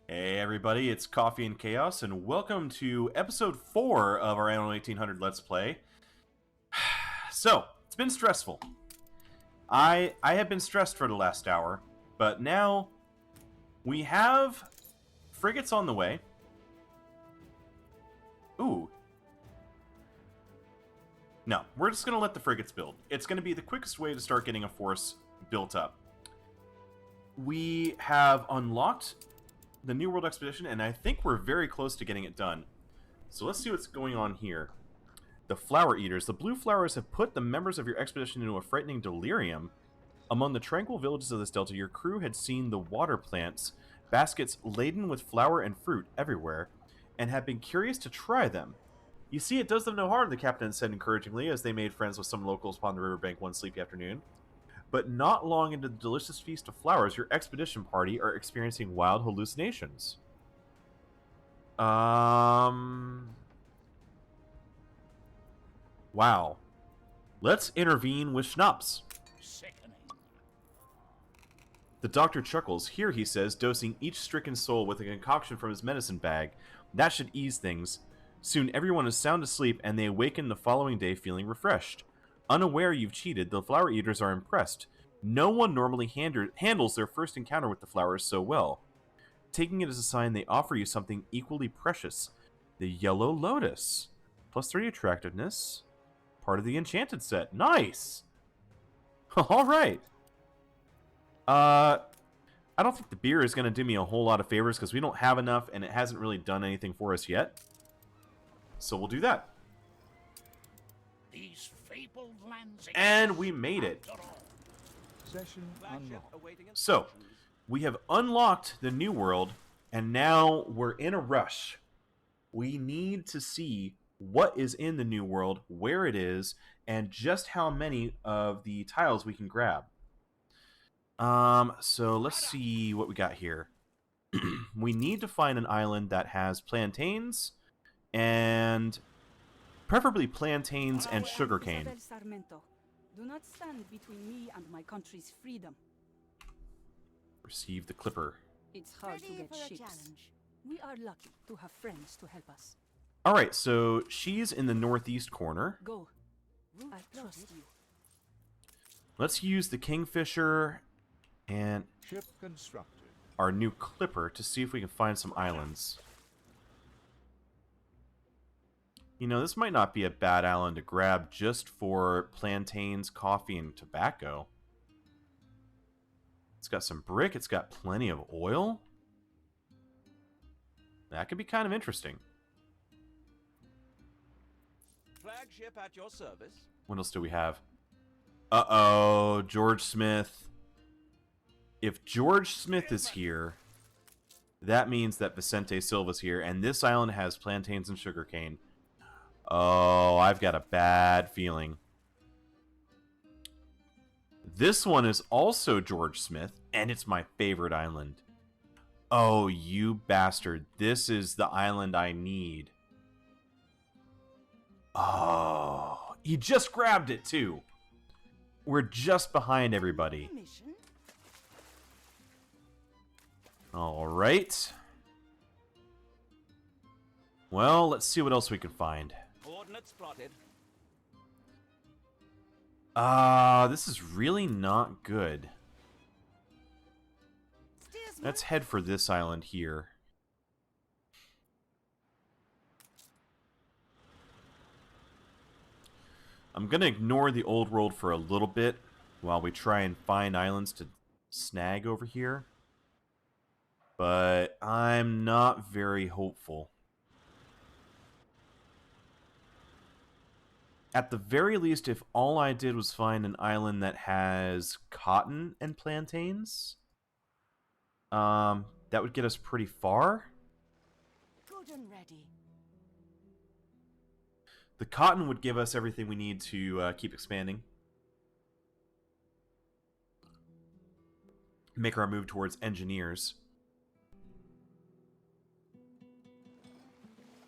Hey everybody, it's Coffee and Chaos, and welcome to episode 4 of our Anno 1800 Let's Play. So, it's been stressful. I have been stressed for the last hour, but now we have frigates on the way. Ooh. No, we're just going to let the frigates build. It's going to be the quickest way to start getting a force built up. We have unlocked the New World Expedition, and I think we're very close to getting it done. So let's see what's going on here. The Flower Eaters. The Blue Flowers have put the members of your expedition into a frightening delirium. Among the tranquil villages of this delta, your crew had seen the water plants, baskets laden with flower and fruit everywhere, and had been curious to try them. You see, it does them no harm, the captain said encouragingly, as they made friends with some locals upon the riverbank one sleepy afternoon. But not long into the delicious feast of flowers, your expedition party are experiencing wild hallucinations. Wow. Let's intervene with schnapps. Sickening. The doctor chuckles. Here, he says, dosing each stricken soul with a concoction from his medicine bag. That should ease things. Soon everyone is sound asleep, and they awaken the following day feeling refreshed. Unaware you've cheated, the Flower Eaters are impressed. No one normally handles their first encounter with the flowers so well. Taking it as a sign, they offer you something equally precious. The Yellow Lotus. Plus 3 attractiveness. Part of the Enchanted set. Nice! Alright. I don't think the beer is going to do me a whole lot of favors because we don't have enough and it hasn't really done anything for us yet. So we'll do that. These fabled lands. And we made it. Session unlocked. So, we have unlocked the New World, and now we're in a rush. We need to see what is in the New World, where it is, and just how many of the tiles we can grab. So let's see what we got here. We need to find an island that has plantains, and preferably plantains and sugarcane. Do not stand between me and my country's freedom. Receive the clipper. It's hard to get ships. We are lucky to have friends to help us. Alright, so she's in the northeast corner. Go. I trust you. Let's use the Kingfisher and Ship constructed. our new clipper to see if we can find some islands. You know, this might not be a bad island to grab just for plantains, coffee, and tobacco. It's got some brick, it's got plenty of oil. That could be kind of interesting. Flagship at your service. What else do we have? Uh-oh, George Smith. If George Smith is here, that means that Vicente Silva's here, and this island has plantains and sugarcane. Oh, I've got a bad feeling. This one is also George Smith, and it's my favorite island. Oh, you bastard. This is the island I need. Oh, he just grabbed it, too. We're just behind everybody. Alright. Well, let's see what else we can find. Coordinates plotted. This is really not good. Let's head for this island here. I'm gonna ignore the old world for a little bit while we try and find islands to snag over here. But I'm not very hopeful. At the very least, if all I did was find an island that has cotton and plantains, that would get us pretty far. Good and ready. The cotton would give us everything we need to keep expanding. Make our move towards engineers.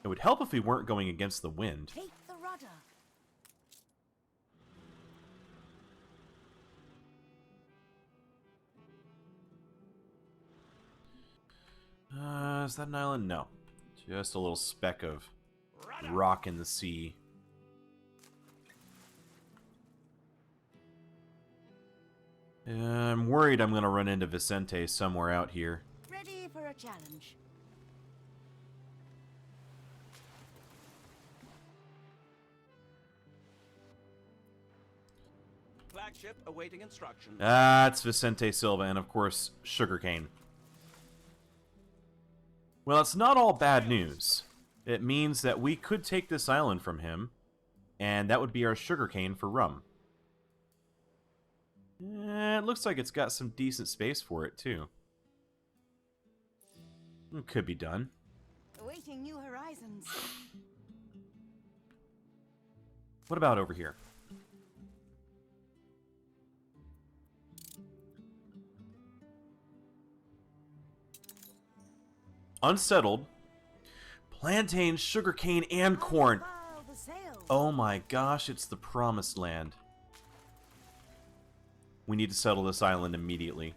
It would help if we weren't going against the wind. Take the rudder. Is that an island? No. Just a little speck of Rudder. rock in the sea. I'm worried I'm going to run into Vicente somewhere out here. Ready for a challenge. Flagship awaiting instructions. That's Vicente Silva, and of course, sugarcane. Well, it's not all bad news. It means that we could take this island from him, and that would be our sugarcane for rum. It looks like it's got some decent space for it, too. It could be done. Awaiting new horizons. What about over here? Unsettled. Plantain, sugarcane, and corn. Unfurl the sails. Oh my gosh, it's the promised land. We need to settle this island immediately.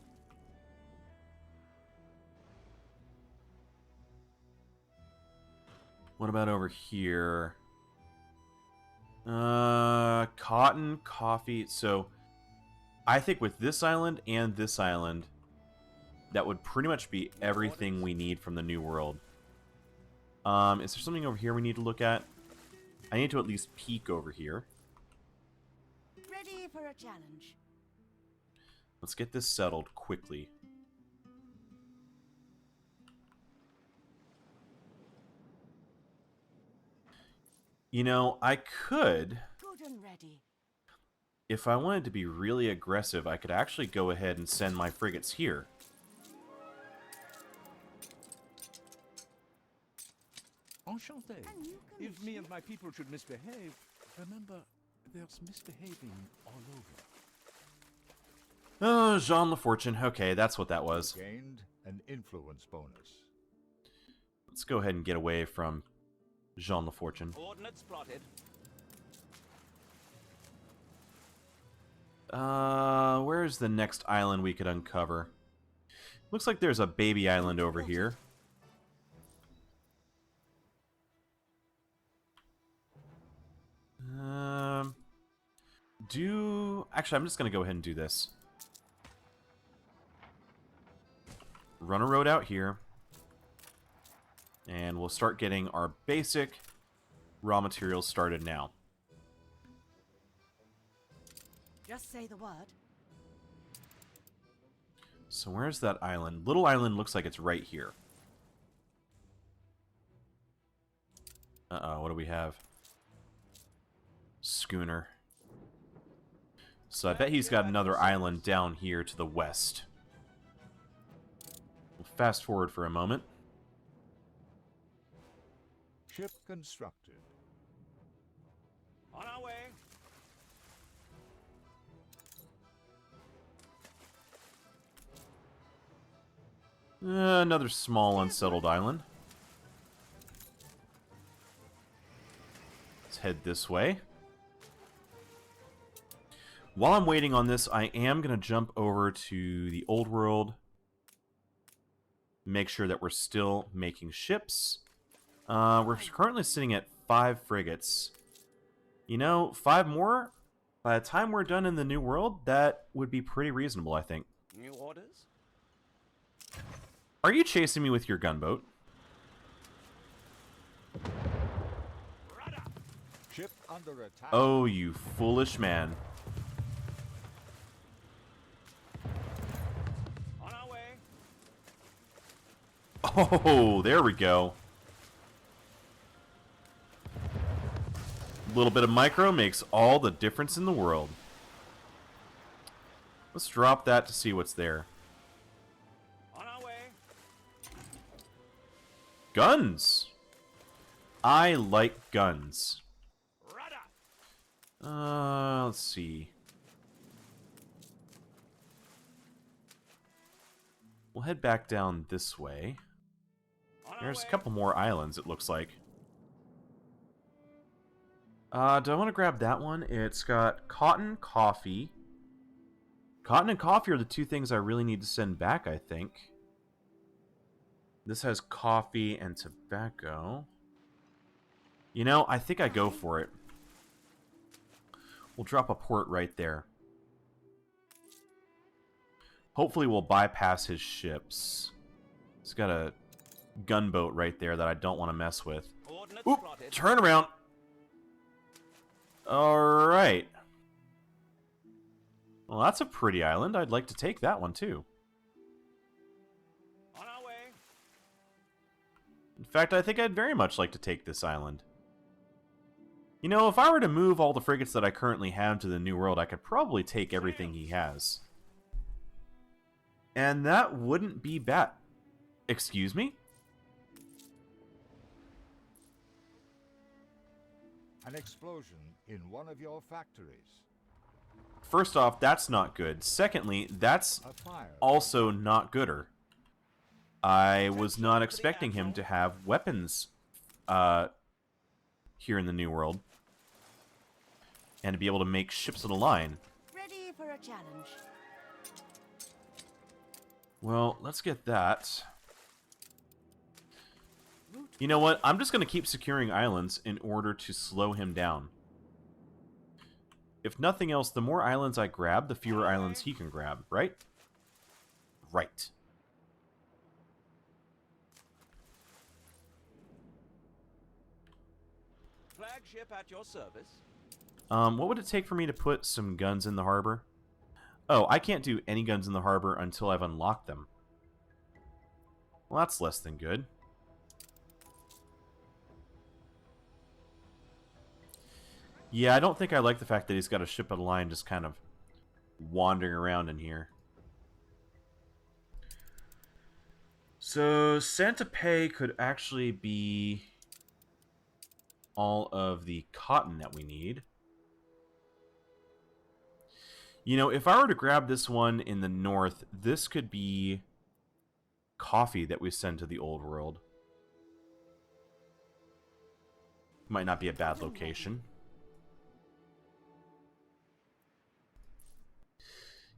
What about over here? Cotton, coffee. So, I think with this island and this island, that would pretty much be everything we need from the New World. Is there something over here we need to look at? I need to at least peek over here. Ready for a challenge. Let's get this settled quickly. You know, I could, Good and ready. if I wanted to be really aggressive, I could actually go ahead and send my frigates here. Enchanté. And you can If me and my people should misbehave, remember, there's misbehaving all over. Oh, Jean LaFortune. Okay, that's what that was. Gained an influence bonus. Let's go ahead and get away from Jean LaFortune. Coordinates plotted. Where's the next island we could uncover? Looks like there's a baby island over here. Actually, I'm just going to go ahead and do this. Run a road out here. And we'll start getting our basic raw materials started now. Just say the word. So where's that island? Little island looks like it's right here. Uh-oh, what do we have? Schooner. So I bet he's got another island down here to the west. We'll fast forward for a moment. Ship constructed. On our way. Another small unsettled island. Let's head this way. While I'm waiting on this, I am going to jump over to the old world. Make sure that we're still making ships. We're currently sitting at 5 frigates. You know, 5 more? By the time we're done in the new world, that would be pretty reasonable, I think. New orders? Are you chasing me with your gunboat? Rudder. Ship under attack. Oh, you foolish man. On our way. Oh, there we go. A little bit of micro makes all the difference in the world. Let's drop that to see what's there. On our way. Guns! I like guns. Rudder. Let's see. We'll head back down this way. On our There's a way. couple more islands, it looks like. Do I want to grab that one? It's got cotton, coffee. Cotton and coffee are the 2 things I really need to send back, I think. This has coffee and tobacco. You know, I think I go for it. We'll drop a port right there. Hopefully we'll bypass his ships. He's got a gunboat right there that I don't want to mess with. Coordinates Oop! plotted. Turn around! Alright. Well, that's a pretty island. I'd like to take that one, too. On our way. In fact, I think I'd very much like to take this island. You know, if I were to move all the frigates that I currently have to the New World, I could probably take everything he has. And that wouldn't be bad. Excuse me? An explosion in one of your factories. First off, that's not good. Secondly, that's A fire. also not gooder. I was not expecting him to have weapons here in the New World. And to be able to make ships in a line. Ready for a challenge. Well, let's get that. You know what? I'm just going to keep securing islands in order to slow him down. If nothing else, the more islands I grab, the fewer islands he can grab, right? Right. Flagship at your service. What would it take for me to put some guns in the harbor? Oh, I can't do any guns in the harbor until I've unlocked them. Well, that's less than good. Yeah, I don't think I like the fact that he's got a ship at a line just kind of wandering around in here. So, Santa Fe could actually be all of the cotton that we need. You know, if I were to grab this one in the north, this could be coffee that we send to the old world. Might not be a bad location.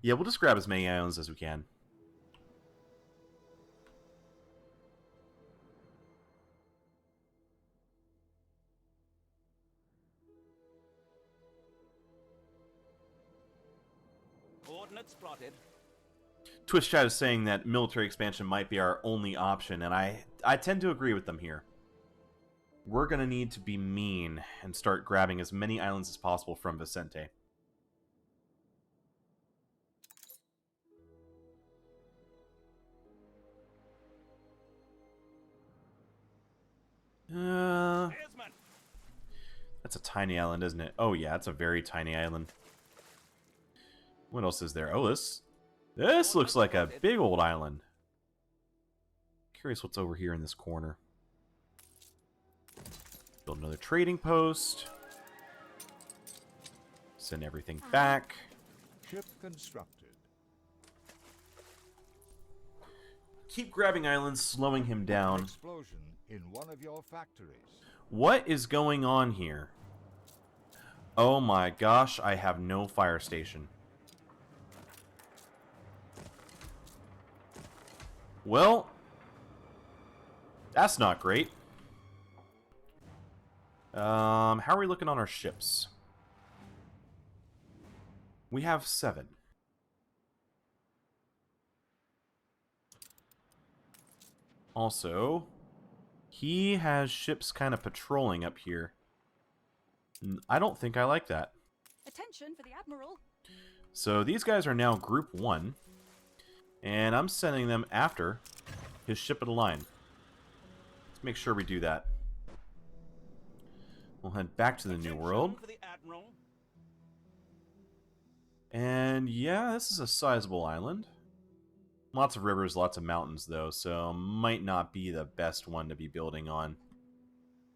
Yeah, we'll just grab as many islands as we can. Coordinates plotted. Twitch chat is saying that military expansion might be our only option, and I tend to agree with them here. We're going to need to be mean and start grabbing as many islands as possible from Vicente. Spearsman. That's a tiny island, isn't it? Oh yeah, it's a very tiny island. What else is there? Oh, this looks like a big old island. Curious what's over here in this corner. Build another trading post. Send everything back. Ship constructed. Keep grabbing islands, slowing him down. Explosion in one of your factories. What is going on here? Oh my gosh, I have no fire station. Well, that's not great. How are we looking on our ships? We have 7. Also, he has ships kind of patrolling up here. I don't think I like that. Attention for the Admiral. So these guys are now Group 1. And I'm sending them after his ship at a line. Let's make sure we do that. We'll head back to the New World. For the Admiral. And yeah, this is a sizable island. Lots of rivers, lots of mountains though, so might not be the best one to be building on.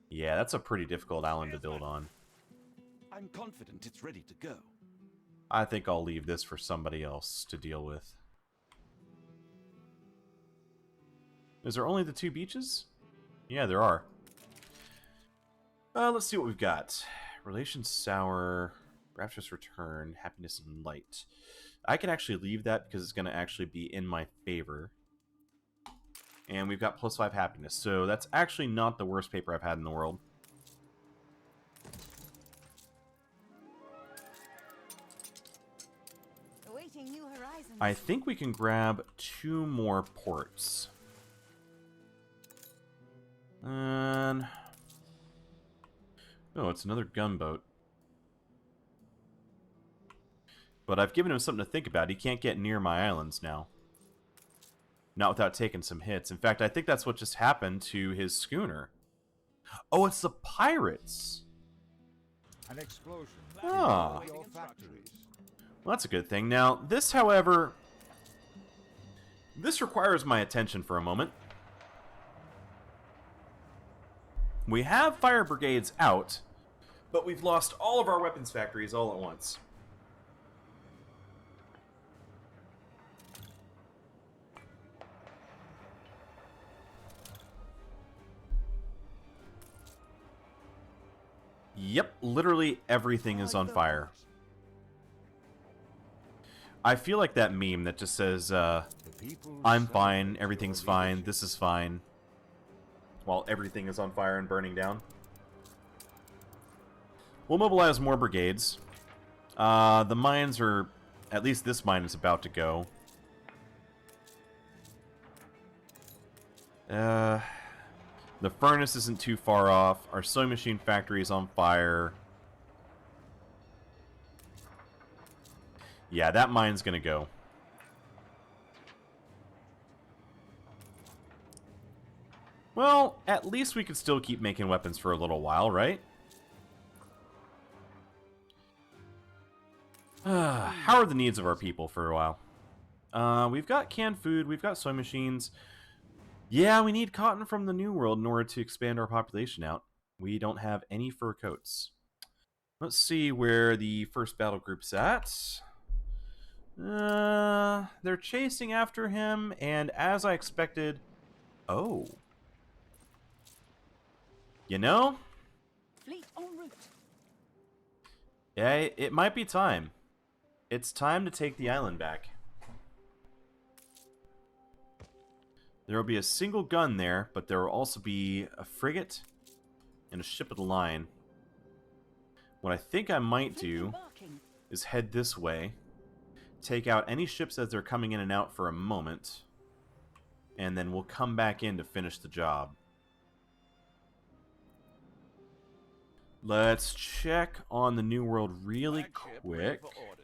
Yeah, that's a pretty difficult island to build on. I'm confident it's ready to go. I think I'll leave this for somebody else to deal with. Is there only the 2 beaches? Yeah, there are. Let's see what we've got. Relations sour, rapturous return, happiness and light. I can actually leave that because it's going to actually be in my favor. And we've got +5 happiness. So that's actually not the worst paper I've had in the world. Awaiting new horizons. I think we can grab 2 more ports. And... oh, it's another gunboat. But I've given him something to think about. He can't get near my islands now. Not without taking some hits. In fact, I think that's what just happened to his schooner. Oh, it's the pirates! An explosion Ah. in one of your factories. Well, that's a good thing. Now, this, however... this requires my attention for a moment. We have fire brigades out, but we've lost all of our weapons factories all at once. Yep, literally everything is on fire. I feel like that meme that just says, I'm fine, everything's fine, this is fine, while everything is on fire and burning down. We'll mobilize more brigades. The mines are... at least this mine is about to go. The furnace isn't too far off. Our sewing machine factory is on fire. Yeah, that mine's gonna go. Well, at least we could still keep making weapons for a little while, right? How are the needs of our people for a while? We've got canned food, we've got sewing machines. Yeah, we need cotton from the New World in order to expand our population out. We don't have any fur coats. Let's see where the first battle group's at. They're chasing after him, and as I expected... oh. You know? Fleet en route. Yeah, it might be time. It's time to take the island back. There will be a single gun there, but there will also be a frigate and a ship of the line. What I think I might do is head this way, take out any ships as they're coming in and out for a moment, and then we'll come back in to finish the job. Let's check on the New World really Flagship quick. ready for orders.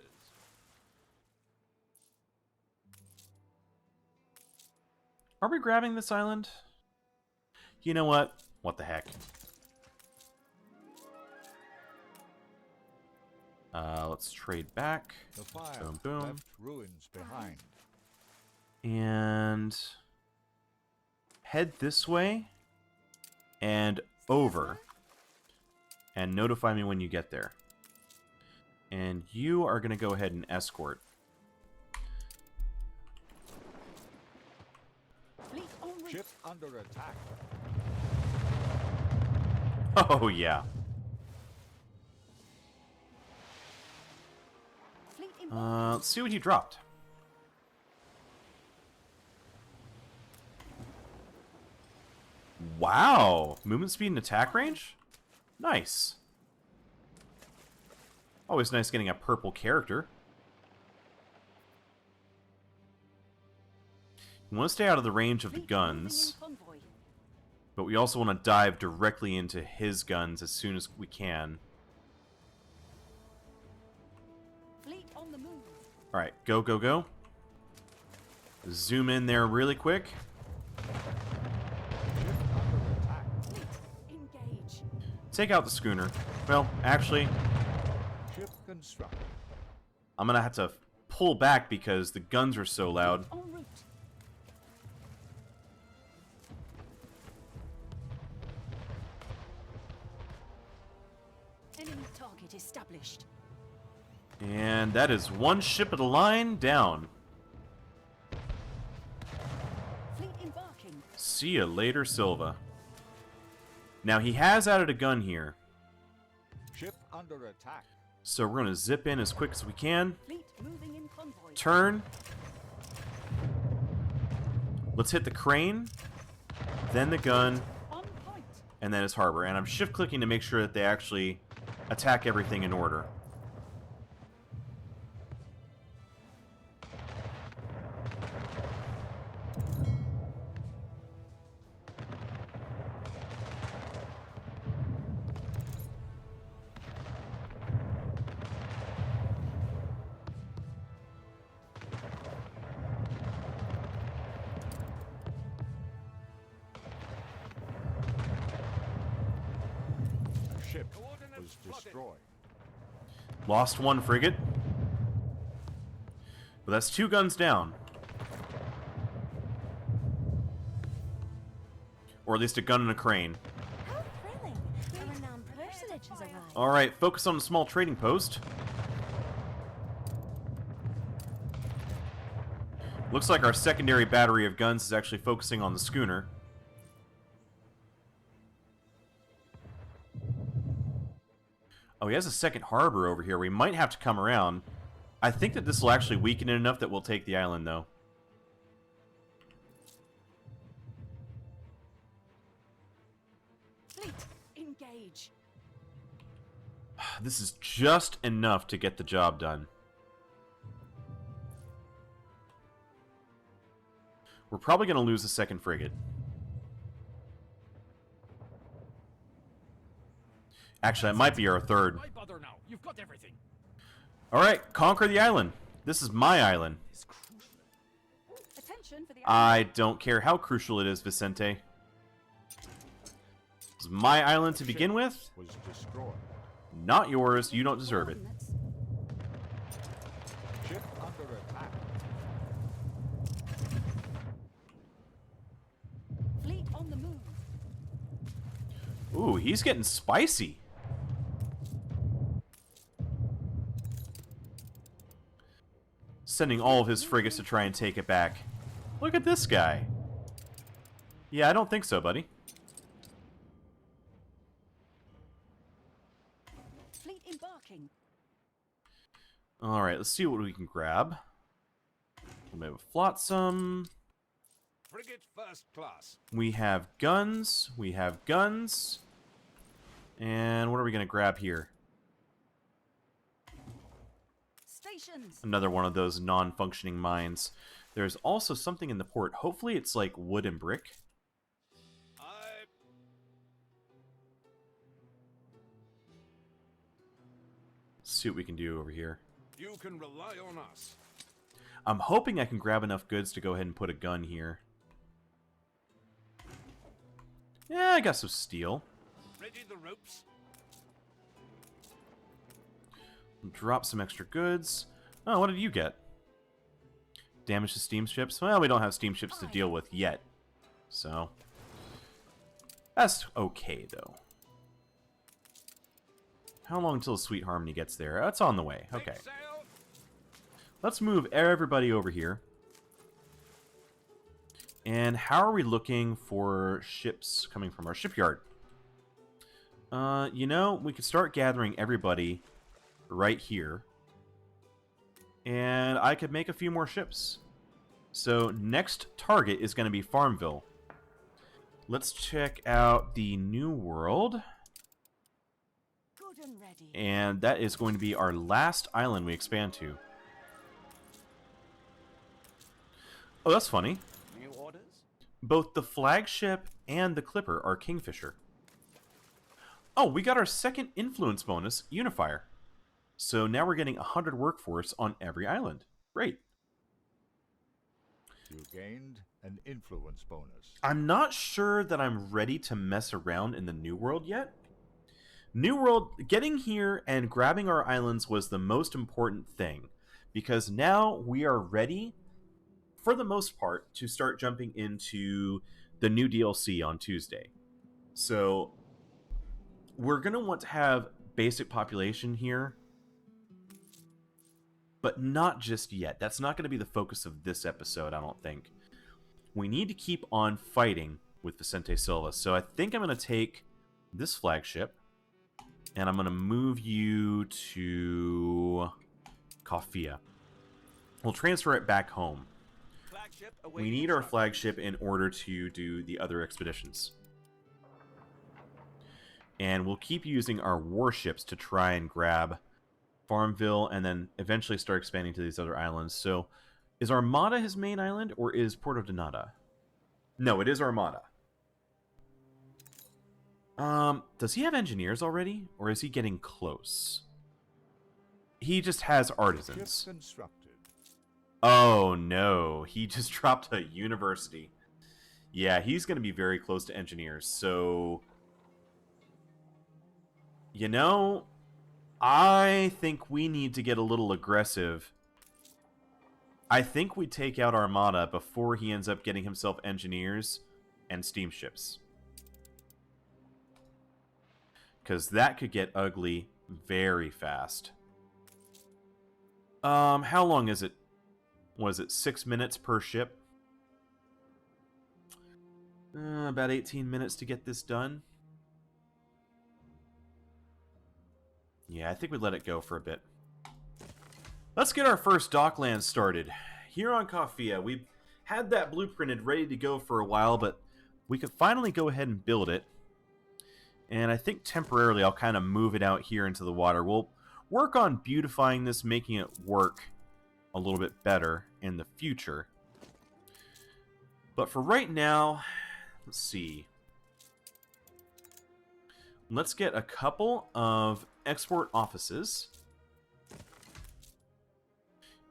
Are we grabbing this island? You know what? What the heck? Let's trade back. The fire Boom, boom. left ruins behind. And head this way and over. And notify me when you get there. And you are going to go ahead and escort. Fleet en route. Ship under attack. Oh, yeah. Fleet in Let's see what he dropped. Wow. Movement speed and attack range? Nice. Always nice getting a purple character. We want to stay out of the range of the fleet moving in guns, convoy. but we also want to dive directly into his guns as soon as we can. Fleet on the move. Alright, go, go, go. Zoom in there really quick. Ship under attack. Fleet, engage. Take out the schooner. Well, actually, Ship constructed. I'm going to have to pull back because the guns are so loud. En route. Enemy target established. And that is one ship of the line down. Fleet embarking. See you later, Silva. Now, he has added a gun here, Ship under attack. so we're going to zip in as quick as we can. Fleet moving in convoy. Turn. Let's hit the crane. then the gun, On point. and then his harbor. And I'm shift-clicking to make sure that they actually attack everything in order. A ship was destroyed. Lost one frigate. But that's 2 guns down. Or at least a gun and a crane. How thrilling! A renowned personage has arrived. Alright, focus on a small trading post. Looks like our secondary battery of guns is actually focusing on the schooner. Oh, he has a second harbor over here. We might have to come around. I think that this will actually weaken it enough that we'll take the island, though. Fleet, engage. This is just enough to get the job done. We're probably going to lose a second frigate. Actually, that might be our third. Why bother now? You've got everything. Alright, conquer the island. This is my island. Attention for the I don't care how crucial it is, Vicente. It's my island to begin with. Was destroyed. Not yours. You don't deserve it. coordinates. Ship under attack. Fleet on the move. Ooh, he's getting spicy. Sending all of his frigates to try and take it back. Look at this guy. Yeah, I don't think so, buddy. Fleet embarking. Alright, let's see what we can grab. We have a flotsam. Frigate first class. We have guns. We have guns. And what are we going to grab here? Stations. Another one of those non-functioning mines. There's also something in the port. Hopefully it's like wood and brick. Let's see what we can do over here. You can rely on us. I'm hoping I can grab enough goods to go ahead and put a gun here. Yeah, I got some steel. Ready the ropes. Drop some extra goods. Oh, what did you get? Damage to steamships? Well, we don't have steamships to deal with yet. So, that's okay, though. How long until Sweet Harmony gets there? That's on the way. Okay. Take sail. Let's move everybody over here. And how are we looking for ships coming from our shipyard? You know, we could start gathering everybody right here. And I could make a few more ships. So next target is going to be Farmville. Let's check out the New World. Good and ready. And that is going to be our last island we expand to. Oh, that's funny. New orders. Both the flagship and the clipper are Kingfisher. Oh, we got our second influence bonus, Unifier. So now we're getting 100 workforce on every island. Great. You gained an influence bonus. I'm not sure that I'm ready to mess around in the New World yet. New World, getting here and grabbing our islands was the most important thing. Because now we are ready, for the most part, to start jumping into the new DLC on Tuesday. So, we're going to want to have basic population here. But not just yet. That's not going to be the focus of this episode, I don't think. We need to keep on fighting with Vicente Silva. So I think I'm going to take this flagship, and I'm going to move you to Kafia. We'll transfer it back home. flagship we awaiting need our instructions. flagship in order to do the other expeditions. And we'll keep using our warships to try and grab Farmville and then eventually start expanding to these other islands. So, is Armada his main island or is Porto Donata? No, it is Armada. Does he have engineers already? Or is he getting close? He just has Ship artisans. constructed. Oh no, he just dropped a university. Yeah, he's going to be very close to engineers. So, you know, I think we need to get a little aggressive. I think we take out Armada before he ends up getting himself engineers and steamships. Because that could get ugly very fast. How long is it? Was it 6 minutes per ship? About 18 minutes to get this done. Yeah, I think we let it go for a bit. Let's get our first docklands started. Here on Kafia, we've had that blueprinted ready to go for a while, but we could finally go ahead and build it. And I think temporarily I'll kind of move it out here into the water. We'll work on beautifying this, making it work a little bit better in the future. But for right now, let's see. Let's get a couple of export offices.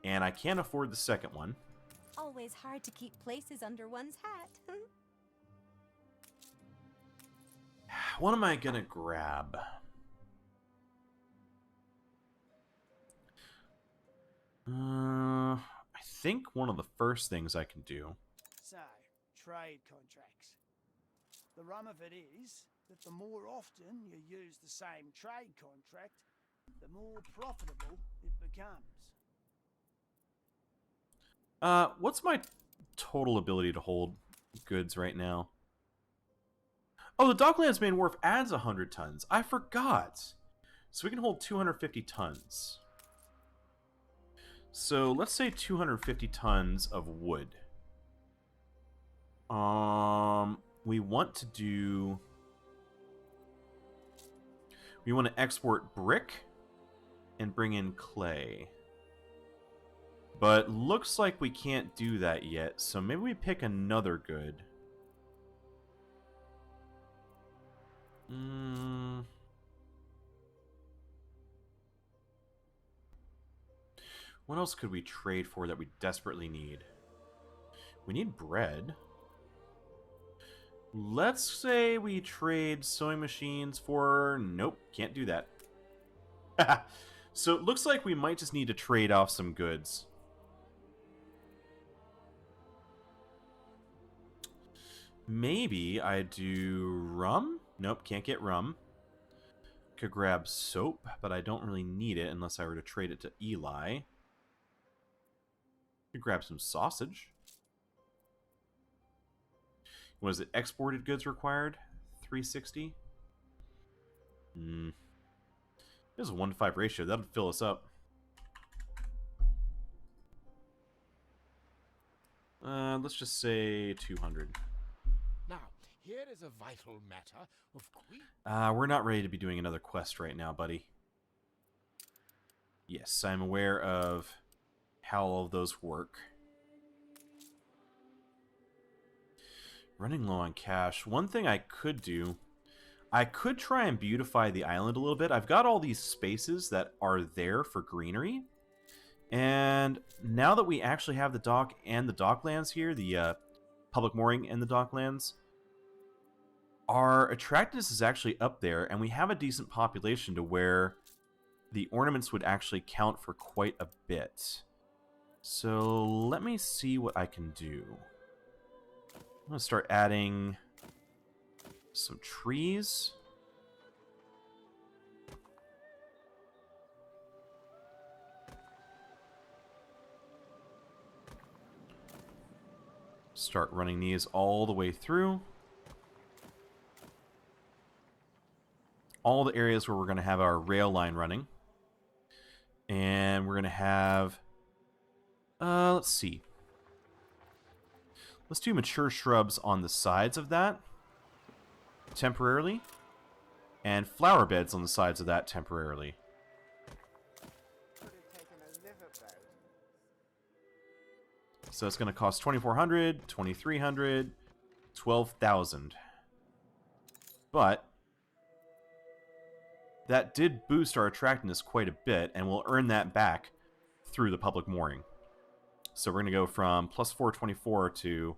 And I can't afford the second one. Always hard to keep places under one's hat. What am I going to grab? I think one of the first things I can do. So, trade contracts. The rum of it is that the more often you use the same trade contract, the more profitable it becomes. What's my total ability to hold goods right now? Oh, the Docklands main wharf adds 100 tons. I forgot. So we can hold 250 tons. So let's say 250 tons of wood. We want to do... We want to export brick and bring in clay. But looks like we can't do that yet, so maybe we pick another good. What else could we trade for that we desperately need? We need bread. Let's say we trade sewing machines for... Nope, can't do that. So it looks like we might just need to trade off some goods. Maybe I do rum? Nope, can't get rum. Could grab soap, but I don't really need it unless I were to trade it to Eli. Could grab some sausage. Was it exported goods required? 360? This is a 1-to-5 ratio. That'll fill us up. Let's just say 200. Now, here is a vital matter of Queen. We're not ready to be doing another quest right now, buddy. Yes, I'm aware of how all of those work. Running low on cash. One thing I could do, I could try and beautify the island a little bit. I've got all these spaces that are there for greenery. And now that we actually have the dock and the docklands here, the public mooring and the docklands, our attractiveness is actually up there, and we have a decent population to where the ornaments would actually count for quite a bit. So let me see what I can do. I'm going to start adding some trees. Start running these all the way through. All the areas where we're going to have our rail line running. And we're going to have... let's see. Let's do mature shrubs on the sides of that temporarily, and flower beds on the sides of that temporarily. So it's going to cost 2,400, 2,300, 12,000. But that did boost our attractiveness quite a bit, and we'll earn that back through the public mooring. So we're going to go from plus 424 to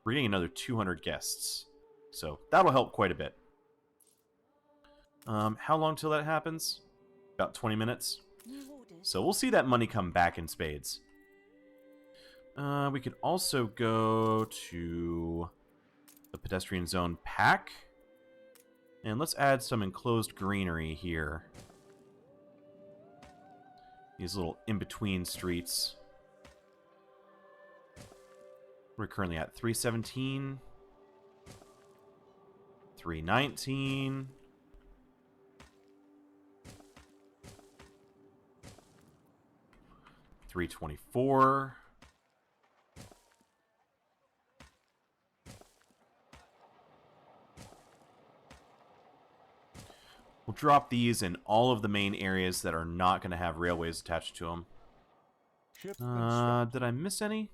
we're getting another 200 guests. So that'll help quite a bit. How long till that happens? About 20 minutes. So we'll see that money come back in spades. We could also go to the pedestrian zone pack. And let's add some enclosed greenery here. These little in-between streets. We're currently at 317. 319. 324. We'll drop these in all of the main areas that are not going to have railways attached to them. Did I miss any?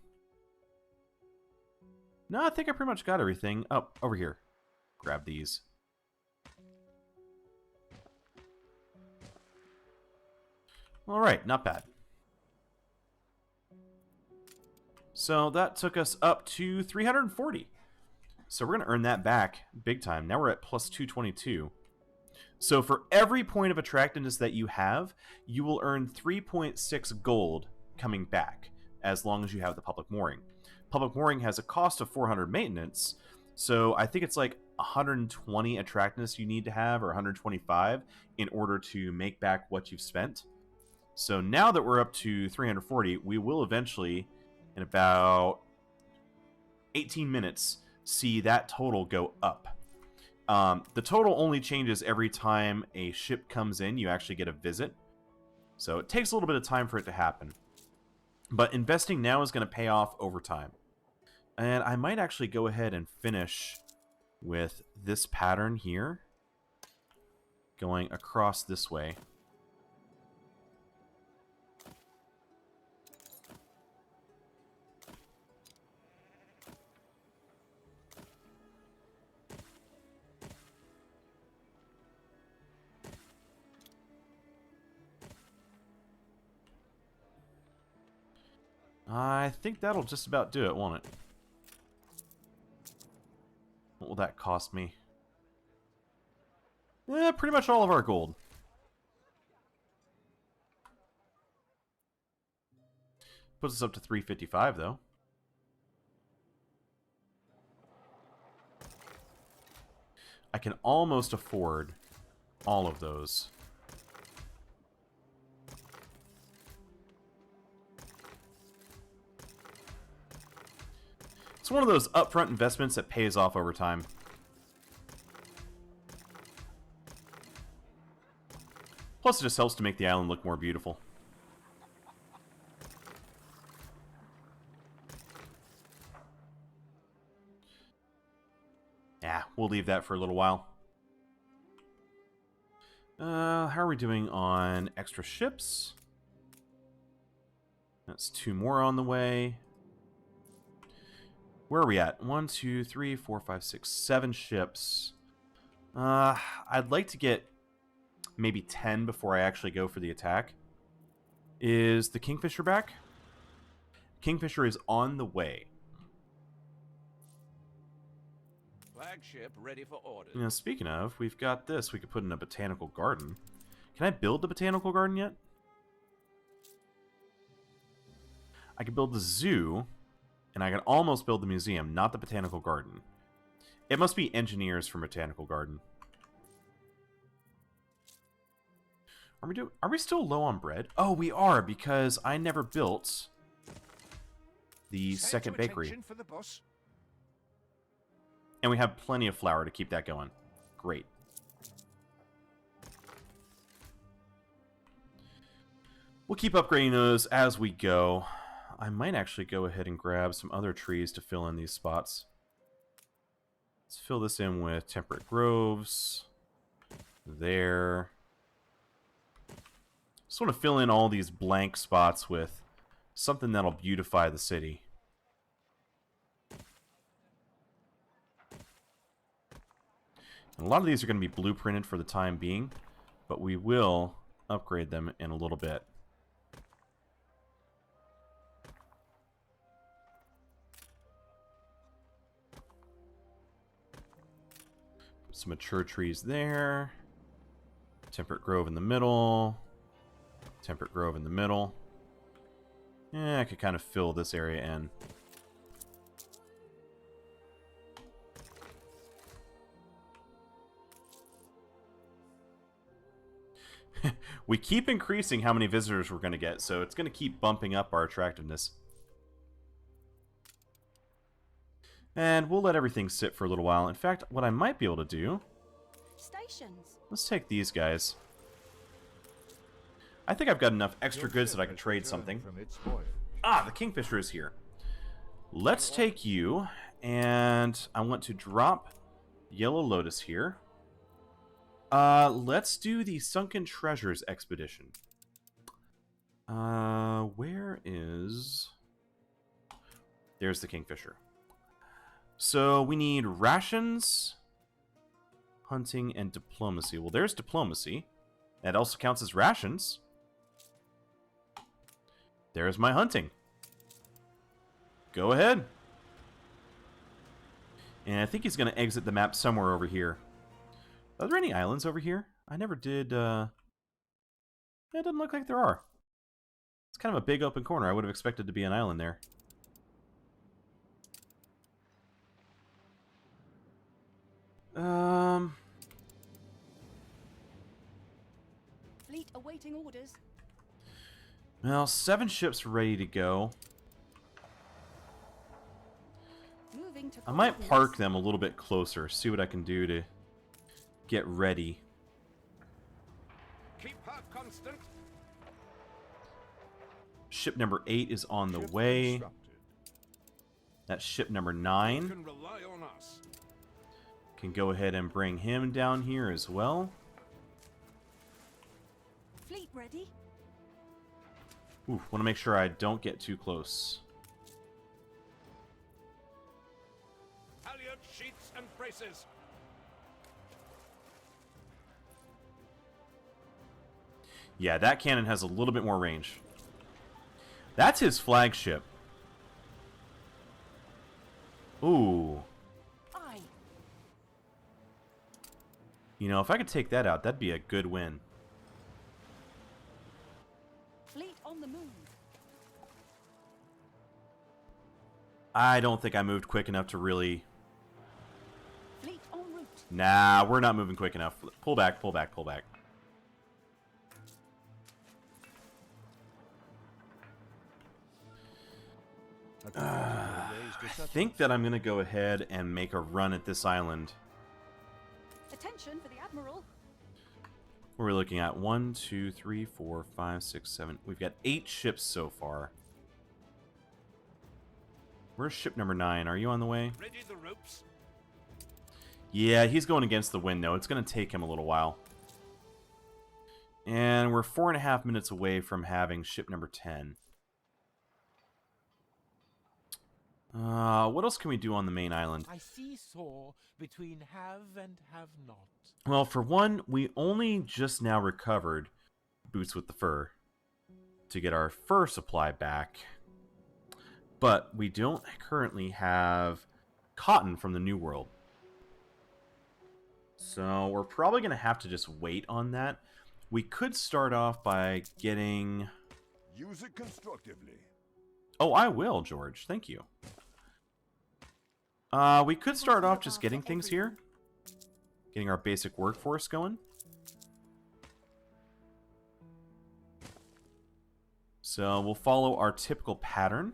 No, I think I pretty much got everything. Oh, over here. Grab these. Alright, not bad. So that took us up to 340. So we're going to earn that back big time. Now we're at plus 222. So for every point of attractiveness that you have, you will earn 3.6 gold coming back, as long as you have the public mooring. Public mooring has a cost of 400 maintenance, so I think it's like 120 attractiveness you need to have, or 125, in order to make back what you've spent. So now that we're up to 340, we will eventually, in about 18 minutes, see that total go up. The total only changes every time a ship comes in. You actually get a visit. So it takes a little bit of time for it to happen. But investing now is going to pay off over time. And I might actually go ahead and finish with this pattern here, going across this way. I think that'll just about do it, won't it? What will that cost me? Pretty much all of our gold. Puts us up to 355, though. I can almost afford all of those. It's one of those upfront investments that pays off over time. Plus, it just helps to make the island look more beautiful. Yeah, we'll leave that for a little while. How are we doing on extra ships? That's 2 more on the way. Where are we at? 1, 2, 3, 4, 5, 6, 7 ships. I'd like to get maybe 10 before I actually go for the attack. Is the Kingfisher back? Kingfisher is on the way. Flagship ready for orders. Now, speaking of, we've got this. We could put in a botanical garden. Can I build the botanical garden yet? I could build the zoo. And I can almost build the museum, not the botanical garden. It must be engineers from botanical garden. Are we still low on bread? Oh, we are, because I never built the second bakery. For the boss. And we have plenty of flour to keep that going. Great. We'll keep upgrading those as we go. I might actually go ahead and grab some other trees to fill in these spots. Let's fill this in with temperate groves. There. Just want to fill in all these blank spots with something that'll beautify the city. And a lot of these are going to be blueprinted for the time being, but we will upgrade them in a little bit. Some mature trees there. Temperate grove in the middle. Temperate grove in the middle. Yeah, I could kind of fill this area in. We keep increasing how many visitors we're going to get, so it's going to keep bumping up our attractiveness. And we'll let everything sit for a little while. In fact, what I might be able to do... Stations. Let's take these guys. I think I've got enough extra goods that I can trade something. Ah, the Kingfisher is here. Let's take you, and I want to drop Yellow Lotus here. Let's do the Sunken Treasures expedition. Where is... There's the Kingfisher. So we need rations, hunting, and diplomacy. Well, there's diplomacy. That also counts as rations. There's my hunting. Go ahead. And I think he's going to exit the map somewhere over here. Are there any islands over here? I never did, It doesn't look like there are. It's kind of a big open corner. I would have expected to be an island there. Fleet awaiting orders. Well, 7 ships ready to go. Moving to I might coordinates. park them a little bit closer, see what I can do to get ready. Keep her constant. Ship number 8 is on the way. That's ship number 9. You can rely on us. Can go ahead and bring him down here as well. Fleet ready. Ooh, want to make sure I don't get too close. Halyard sheets and braces. Yeah, that cannon has a little bit more range. That's his flagship. Ooh. Aye. You know, if I could take that out, that'd be a good win. Fleet on the move. I don't think I moved quick enough to really... Fleet en route. Nah, we're not moving quick enough. Pull back, pull back, pull back. I think that I'm going to go ahead and make a run at this island. Attention for the Admiral. What are we looking at? 1, 2, 3, 4, 5, 6, 7. We've got 8 ships so far. Where's ship number 9? Are you on the way? Ready the ropes. Yeah, he's going against the wind, though. It's going to take him a little while. And we're 4.5 minutes away from having ship number 10. What else can we do on the main island? I seesaw between have and have not. Well, for one, we only just now recovered Boots with the Fur to get our fur supply back. But we don't currently have cotton from the New World. So we're probably going to have to just wait on that. We could start off by getting... Use it constructively. Oh, I will, George. Thank you. We could start off just getting things here. Getting our basic workforce going. So we'll follow our typical pattern.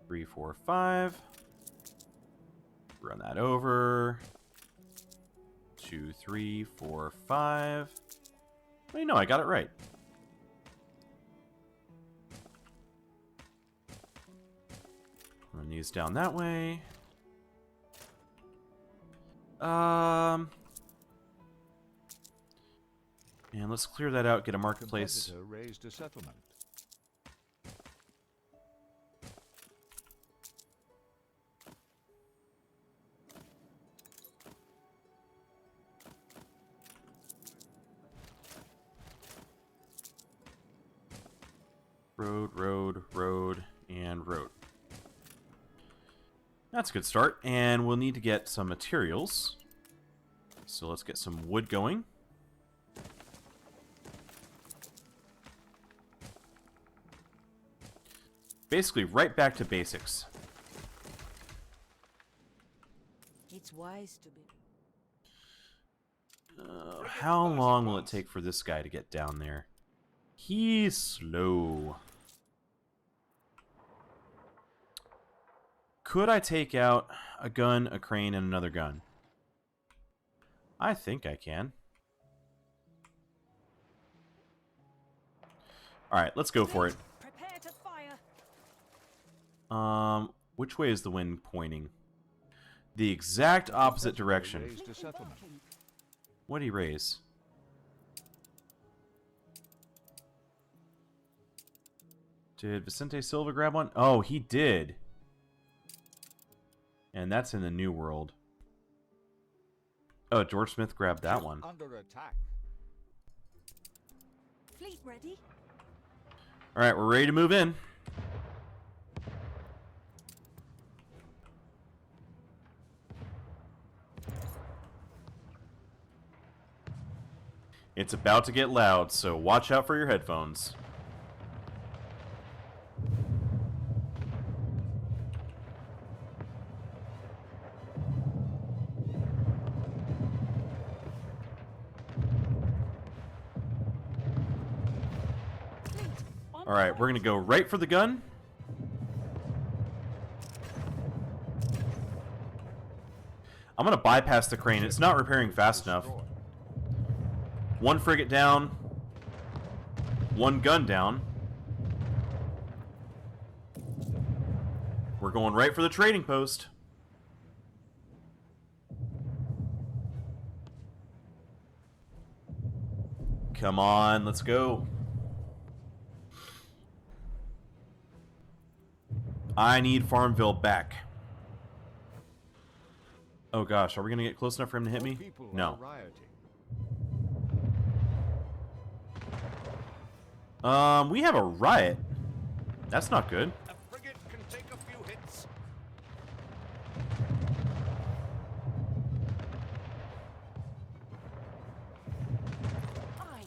3, 4, 5. Run that over. 2, 3, 4, 5. Well, you know, I got it right. enemies down that way. And let's clear that out, get a marketplace. Competitor raised a settlement. Road, road, road, and road. That's a good start, and we'll need to get some materials. So let's get some wood going. Basically, right back to basics. It's wise to be. How long will it take for this guy to get down there? He's slow. Could I take out a gun, a crane, and another gun? I think I can. Alright, let's go for it. Prepare to fire. Which way is the wind pointing? The exact opposite direction. Raised a settlement. What did he raise? Did Vicente Silva grab one? Oh, he did. And that's in the New World. Oh, George Smith grabbed that one. Under attack. Fleet ready. Alright, we're ready to move in. It's about to get loud, so watch out for your headphones. Alright, we're going to go right for the gun. I'm going to bypass the crane. It's not repairing fast enough. One frigate down. One gun down. We're going right for the trading post. Come on, let's go. I need Farmville back. Oh gosh, are we gonna get close enough for him to hit me? People No. are rioting. We have a riot. That's not good. A frigate can take a few hits. Aye.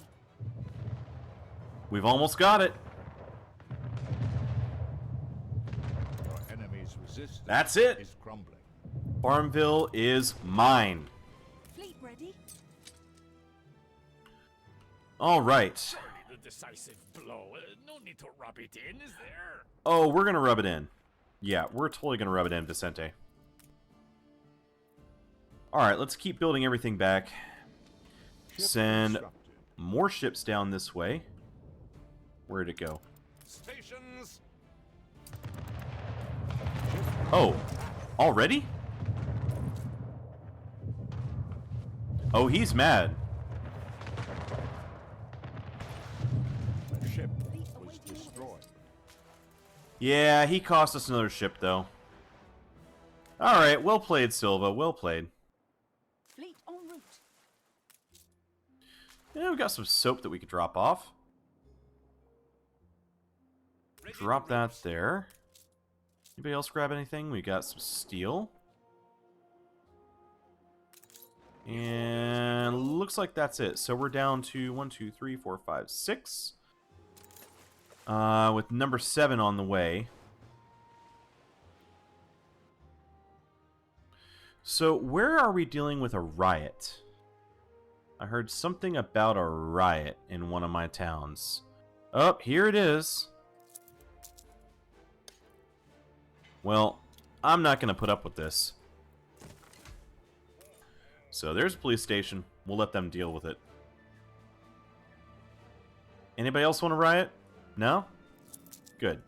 We've almost got it. Your enemy's resistance That's it. is crumbling. Farmville is mine. Fleet ready. All right. The decisive blow. No need to rub it in, is there? Oh, we're gonna rub it in. Yeah, we're totally gonna rub it in, Vicente. All right, let's keep building everything back. Ship Send constructed. more ships down this way. Where'd it go? Stations. Oh, already? Oh, he's mad. The ship was destroyed. Yeah, he cost us another ship, though. Alright, well played, Silva. Well played. Fleet en route. Yeah, we got some soap that we could drop off. Drop that there. Anybody else grab anything? We got some steel. And looks like that's it. So we're down to 1, 2, 3, 4, 5, 6. With number 7 on the way. So where are we dealing with a riot? I heard something about a riot in one of my towns. Oh, here it is. Well, I'm not going to put up with this. So there's a police station. We'll let them deal with it. Anybody else want to riot? No? Good.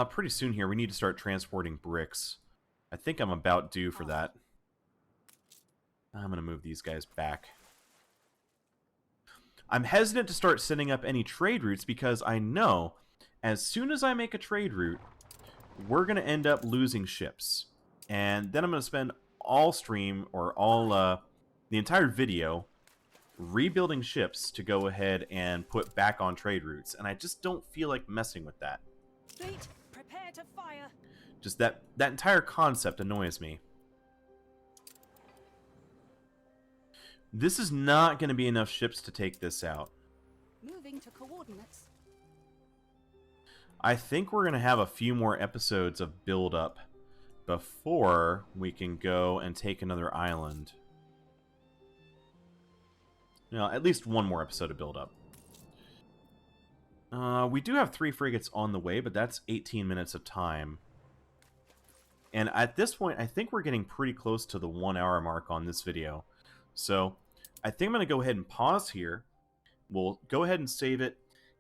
Pretty soon here, we need to start transporting bricks. I think I'm about due for that. I'm going to move these guys back. I'm hesitant to start setting up any trade routes because I know as soon as I make a trade route, we're going to end up losing ships. And then I'm going to spend all stream, or all, the entire video rebuilding ships to go ahead and put back on trade routes. And I just don't feel like messing with that. Fleet, prepare to fire. Just that entire concept annoys me. This is not going to be enough ships to take this out. Moving to coordinates. I think we're going to have a few more episodes of build-up before we can go and take another island. No, at least one more episode of build-up. We do have 3 frigates on the way, but that's 18 minutes of time. And at this point, I think we're getting pretty close to the 1 hour mark on this video. So, I think I'm going to go ahead and pause here. We'll go ahead and save it.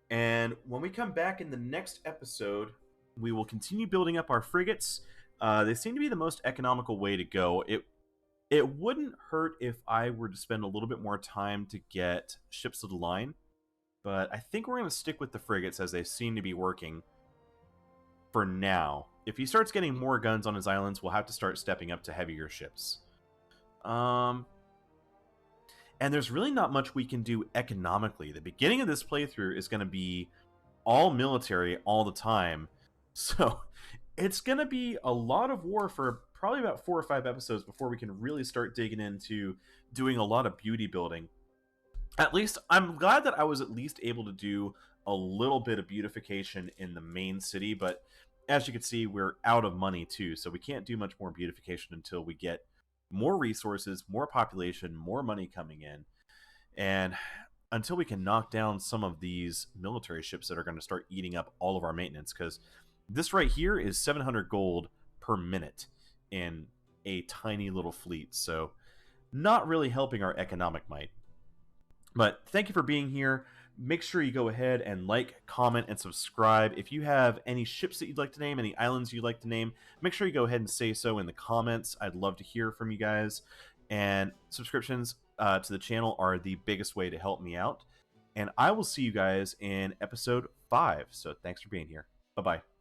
And when we come back in the next episode, we will continue building up our frigates. They seem to be the most economical way to go. It wouldn't hurt if I were to spend a little bit more time to get ships of the line. But I think we're going to stick with the frigates as they seem to be working for now. If he starts getting more guns on his islands, we'll have to start stepping up to heavier ships. And there's really not much we can do economically. The beginning of this playthrough is going to be all military all the time. So it's going to be a lot of war for probably about 4 or 5 episodes before we can really start digging into doing a lot of beauty building. At least, I'm glad that I was at least able to do a little bit of beautification in the main city, but as you can see, we're out of money too, so we can't do much more beautification until we get more resources, more population, more money coming in, and until we can knock down some of these military ships that are going to start eating up all of our maintenance, because this right here is 700 gold per minute in a tiny little fleet, so not really helping our economic might. But thank you for being here. Make sure you go ahead and like, comment, and subscribe. If you have any ships that you'd like to name, any islands you'd like to name, make sure you go ahead and say so in the comments. I'd love to hear from you guys. And subscriptions to the channel are the biggest way to help me out. And I will see you guys in episode 5. So thanks for being here. Bye-bye.